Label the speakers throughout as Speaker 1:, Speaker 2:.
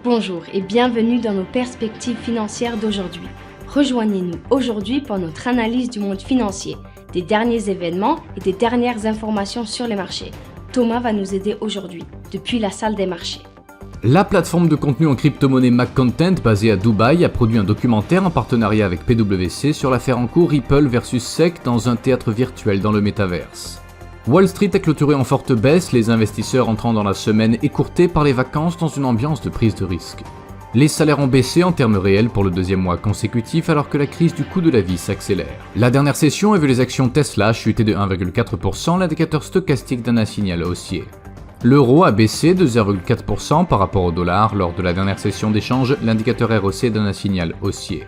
Speaker 1: Bonjour et bienvenue dans nos perspectives financières d'aujourd'hui. Rejoignez-nous aujourd'hui pour notre analyse du monde financier, des derniers événements et des dernières informations sur les marchés. Thomas va nous aider aujourd'hui, depuis la salle des marchés.
Speaker 2: La plateforme de contenu en crypto-monnaie MacContent basée à Dubaï a produit un documentaire en partenariat avec PwC sur l'affaire en cours Ripple versus SEC dans un théâtre virtuel dans le métaverse. Wall Street a clôturé en forte baisse, les investisseurs entrant dans la semaine écourtée par les vacances dans une ambiance de prise de risque. Les salaires ont baissé en termes réels pour le deuxième mois consécutif alors que la crise du coût de la vie s'accélère. La dernière session a vu les actions Tesla chuter de 1,4%, l'indicateur stochastique d'un signal haussier. L'euro a baissé de 0,4% par rapport au dollar lors de la dernière session d'échange, l'indicateur ROC donne un signal haussier.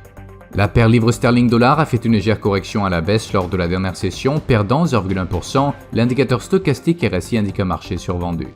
Speaker 2: La paire livre sterling-dollar a fait une légère correction à la baisse lors de la dernière session, perdant 0,1%, l'indicateur stochastique RSI indique un marché survendu.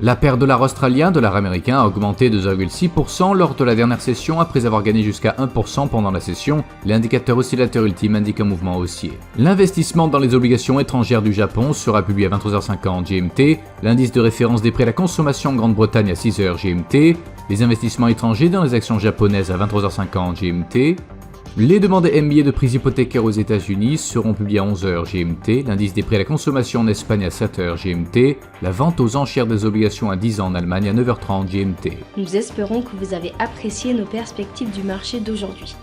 Speaker 2: La paire dollar australien, dollar américain a augmenté de 0,6% lors de la dernière session après avoir gagné jusqu'à 1% pendant la session, l'indicateur oscillateur ultime indique un mouvement haussier. L'investissement dans les obligations étrangères du Japon sera publié à 23h50 GMT, l'indice de référence des prêts à la consommation en Grande-Bretagne à 6h GMT, les investissements étrangers dans les actions japonaises à 23h50 GMT, les demandes MBA de prix hypothécaires aux États-Unis seront publiées à 11h GMT, l'indice des prêts à la consommation en Espagne à 7h GMT, la vente aux enchères des obligations à 10 ans en Allemagne à 9h30 GMT.
Speaker 1: Nous espérons que vous avez apprécié nos perspectives du marché d'aujourd'hui.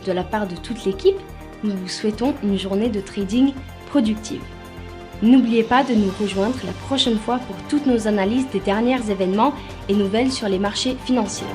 Speaker 1: De la part de toute l'équipe, nous vous souhaitons une journée de trading productive. N'oubliez pas de nous rejoindre la prochaine fois pour toutes nos analyses des derniers événements et nouvelles sur les marchés financiers.